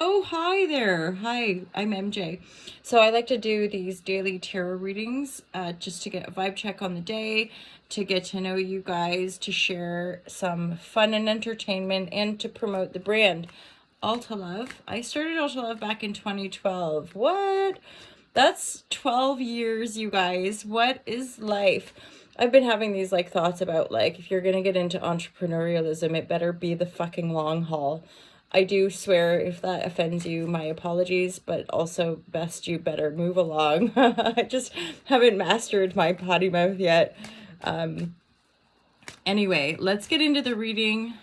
Oh, hi there. Hi, I'm MJ. So I like to do these daily tarot readings just to get a vibe check on the day, to get to know you guys, to share some fun and entertainment, and to promote the brand. Alta Love. I started Alta Love back in 2012. What? That's 12 years, you guys. What is life? I've been having these like thoughts about like if you're gonna get into entrepreneurialism, it better be the fucking long haul. I do swear if that offends you, my apologies, but also best you better move along. I just haven't mastered my potty mouth yet. Anyway, let's get into the reading.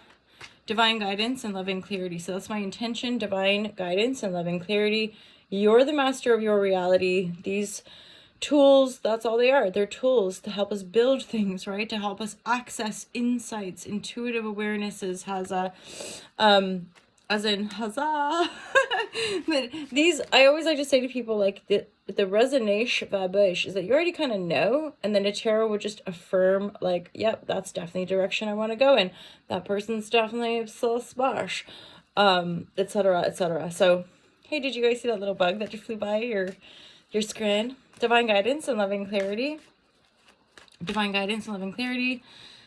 Divine guidance and loving clarity. So that's my intention, divine guidance and loving clarity. You're the master of your reality. These tools, that's all they are. They're tools to help us build things, right? To help us access insights, intuitive awarenesses, has a as in huzzah. But these, I always like to say to people, like the resonation vibration is that you already kind of know, and then a tarot would just affirm like, yep, that's definitely a direction I want to go in. That person's definitely so splash, etc., etc. So hey, did you guys see that little bug that just flew by your screen? Divine guidance and loving clarity. Divine guidance and loving clarity.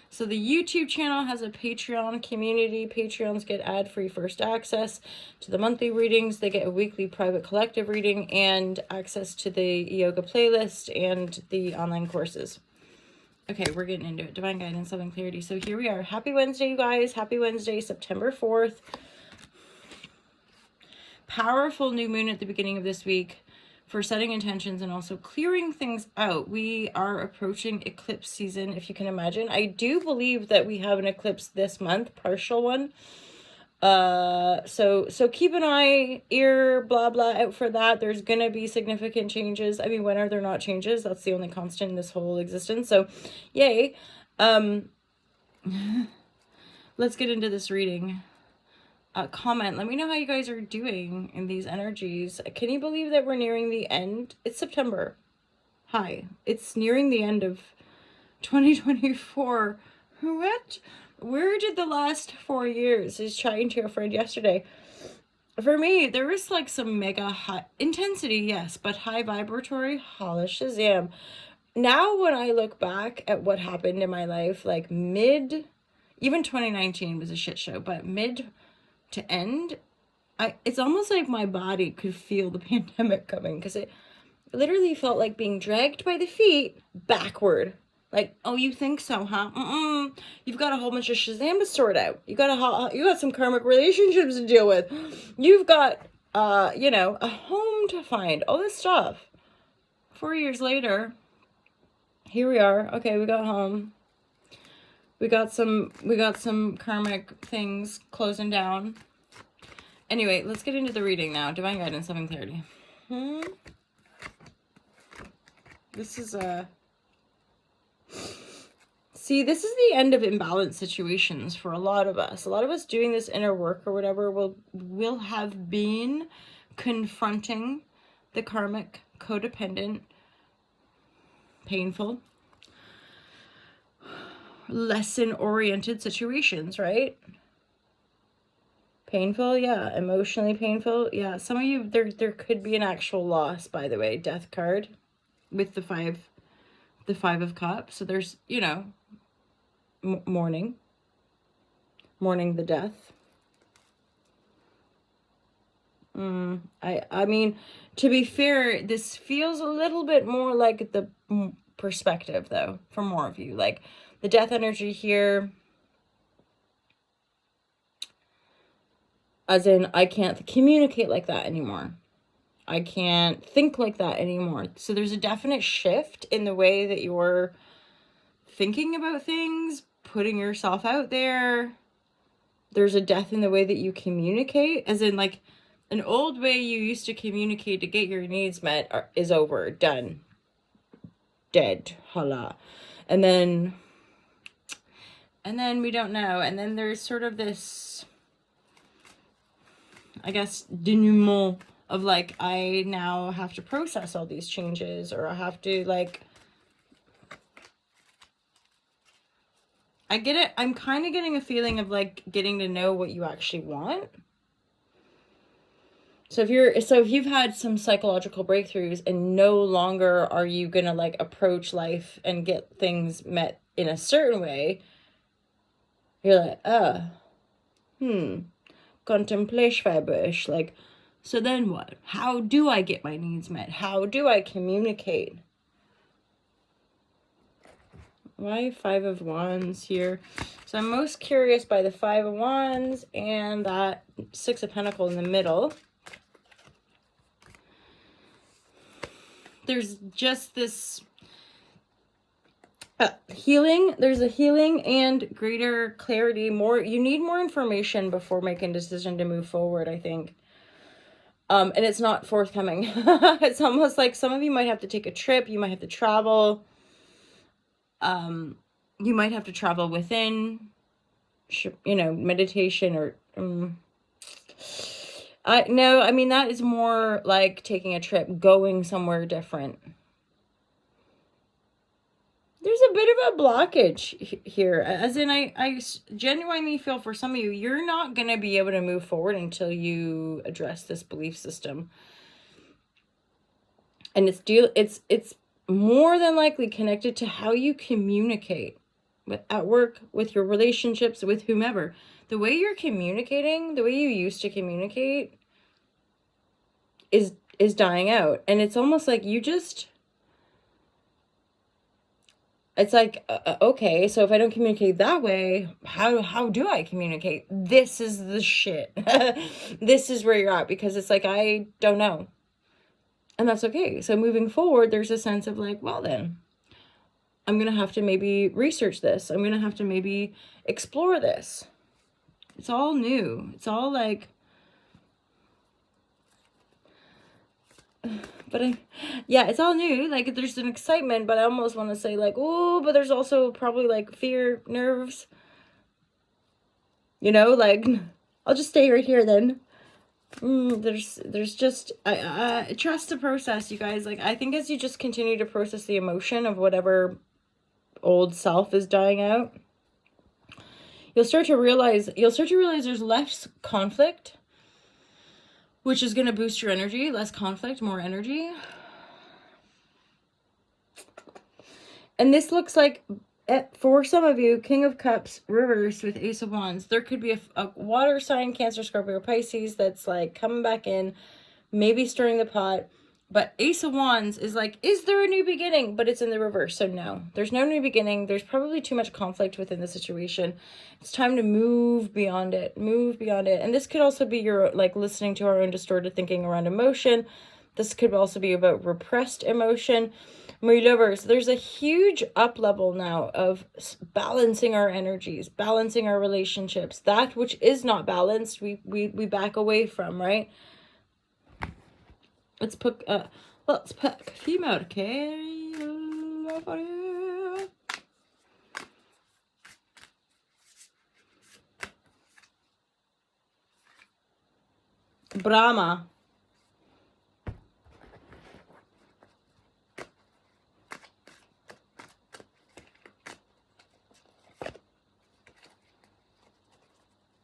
So the YouTube channel has a Patreon community. Patreons get ad-free first access to the monthly readings. They get a weekly private collective reading and access to the yoga playlist and the online courses. Okay, we're getting into it. Divine guidance, loving clarity. So here we are. Happy Wednesday, you guys. Happy Wednesday, September 4th. Powerful new moon at the beginning of this week for setting intentions and also clearing things out. We are approaching eclipse season, if you can imagine. I do believe that we have an eclipse this month, partial one. So keep an eye, ear, blah, blah, out for that. There's gonna be significant changes. I mean, when are there not changes? That's the only constant in this whole existence. So, yay. Let's get into this reading. Comment. Let me know how you guys are doing in these energies. Can you believe that we're nearing the end? It's September. Hi. It's nearing the end of 2024. What? Where did the last 4 years? I was chatting to a friend yesterday. For me, there was like some mega high intensity, yes, but high vibratory, holla shazam. Now when I look back at what happened in my life, like even 2019 was a shit show, but mid to end, it's almost like my body could feel the pandemic coming, because it literally felt like being dragged by the feet backward. Like, oh, you think so, huh? You've got a whole bunch of Shazam to sort out. You got some karmic relationships to deal with. You've got a home to find. All this stuff. 4 years later, here we are. Okay, we got home. We got some karmic things closing down. Anyway, let's get into the reading now. Divine guidance, loving clarity. This is see, this is the end of imbalanced situations for a lot of us. A lot of us doing this inner work or whatever will have been confronting the karmic, codependent, painful, lesson-oriented situations, right? Painful, yeah. Emotionally painful, yeah. Some of you, there could be an actual loss, by the way. Death card with the five of cups. So there's, mourning the death. I mean, to be fair, this feels a little bit more like the perspective, though, for more of you. Like the death energy here, as in I can't communicate like that anymore. I can't think like that anymore. So there's a definite shift in the way that you're thinking about things, putting yourself out there. There's a death in the way that you communicate, as in like an old way you used to communicate to get your needs met is over, done, dead, holla. And then we don't know. And then there's sort of this, I guess, denouement of like, I now have to process all these changes, or I have to like, I get it. I'm kind of getting a feeling of like getting to know what you actually want. So if you've had some psychological breakthroughs and no longer are you gonna like approach life and get things met in a certain way, you're like, contemplation, like, so then what? How do I get my needs met? How do I communicate? Why 5 of Wands here? So I'm most curious by the 5 of Wands and that 6 of Pentacles in the middle. There's just this healing. There's a healing and greater clarity. You need more information before making a decision to move forward, I think. And it's not forthcoming. It's almost like some of you might have to take a trip. You might have to travel. You might have to travel within, meditation or... No, I mean, that is more like taking a trip, going somewhere different. There's a bit of a blockage here, as in I genuinely feel for some of you, you're not going to be able to move forward until you address this belief system. And it's more than likely connected to how you communicate at work, with your relationships, with whomever. The way you're communicating, the way you used to communicate is dying out. And it's almost like it's like, okay, so if I don't communicate that way, how do I communicate? This is the shit. This is where you're at, because it's like, I don't know. And that's okay. So moving forward, there's a sense of like, well then, I'm going to have to maybe research this. I'm going to have to maybe explore this. It's all new. It's all like... But it's all new. Like, there's an excitement, but I almost want to say like, oh, but there's also probably like fear, nerves. Like, I'll just stay right here then. There's just, I trust the process, you guys. Like, I think as you just continue to process the emotion of whatever old self is dying out, you'll start to realize there's less conflict, which is going to boost your energy. Less conflict, more energy. And this looks like, for some of you, King of Cups reversed with Ace of Wands. There could be a water sign, Cancer, Scorpio, Pisces, that's like coming back in, maybe stirring the pot. But Ace of Wands is like, is there a new beginning? But it's in the reverse. So no, there's no new beginning. There's probably too much conflict within the situation. It's time to move beyond it. Move beyond it. And this could also be your, like, listening to our own distorted thinking around emotion. This could also be about repressed emotion. My lovers, there's a huge up level now of balancing our energies, balancing our relationships. That which is not balanced, we back away from, right? Let's put female, okay? Brahma.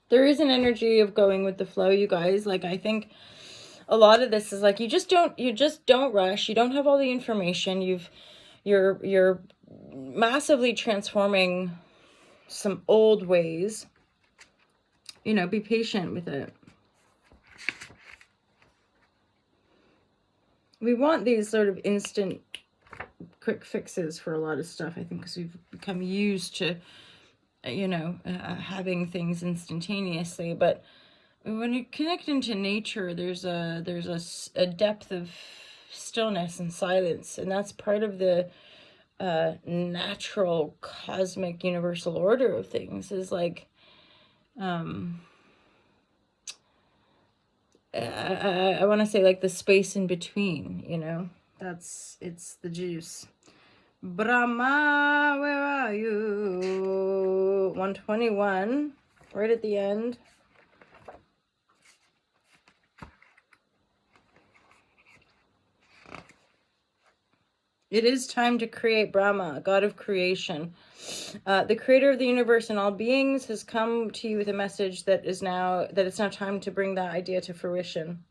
There is an energy of going with the flow, you guys. Like, I think a lot of this is like, you just don't rush. You don't have all the information. You're massively transforming some old ways. Be patient with it. We want these sort of instant quick fixes for a lot of stuff, I think, because we've become used to having things instantaneously. But when you connect into nature, there's a depth of stillness and silence, and that's part of the natural cosmic universal order of things. Is like, I want to say, like, the space in between, it's the juice. Brahma, where are you? 121, right at the end. It is time to create. Brahma, god of creation. The creator of the universe and all beings has come to you with a message that it's now time to bring that idea to fruition.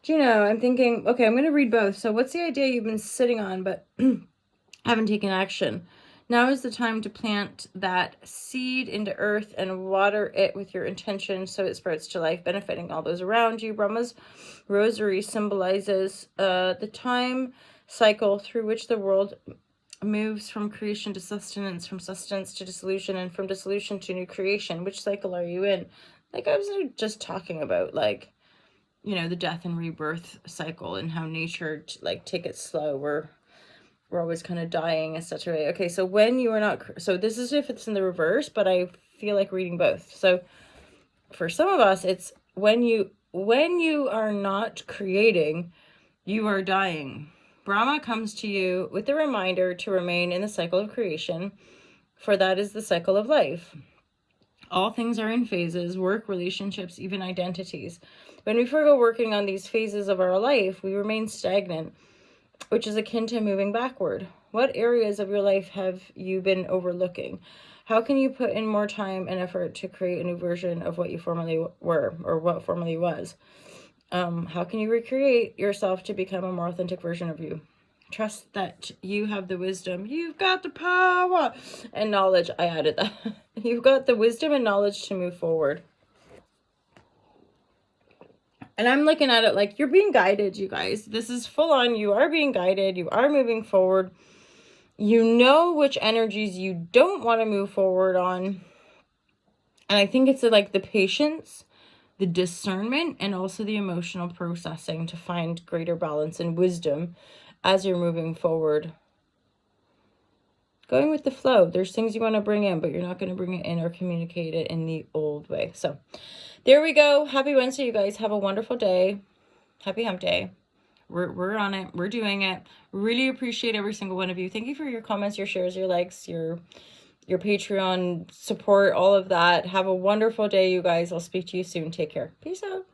Juno, I'm thinking, okay, I'm going to read both. So what's the idea you've been sitting on but haven't taken action? Now is the time to plant that seed into earth and water it with your intention so it sprouts to life, benefiting all those around you. Brahma's rosary symbolizes the time cycle through which the world moves from creation to sustenance, from sustenance to dissolution, and from dissolution to new creation. Which cycle are you in? Like I was just talking about, like, you know, the death and rebirth cycle and how nature, like, take it slow. We're always kind of dying in such a way. Okay, so when you are not, so this is if it's in the reverse, but I feel like reading both. So for some of us, it's when you are not creating, you are dying. Brahma comes to you with a reminder to remain in the cycle of creation, for that is the cycle of life. All things are in phases: work, relationships, even identities. When we forego working on these phases of our life, we remain stagnant, which is akin to moving backward. What areas of your life have you been overlooking? How can you put in more time and effort to create a new version of what you formerly were, or what formerly was? How can you recreate yourself to become a more authentic version of you? Trust that you have the wisdom. You've got the power and knowledge. I added that. You've got the wisdom and knowledge to move forward. And I'm looking at it like you're being guided, you guys. This is full on. You are being guided. You are moving forward. You know which energies you don't want to move forward on. And I think it's like the patience, the discernment, and also the emotional processing to find greater balance and wisdom as you're moving forward. Going with the flow. There's things you want to bring in, but you're not going to bring it in or communicate it in the old way. So there we go. Happy Wednesday, you guys. Have a wonderful day. Happy hump day. We're on it. We're doing it. Really appreciate every single one of you. Thank you for your comments, your shares, your likes, your Patreon support, all of that. Have a wonderful day, you guys. I'll speak to you soon. Take care. Peace out.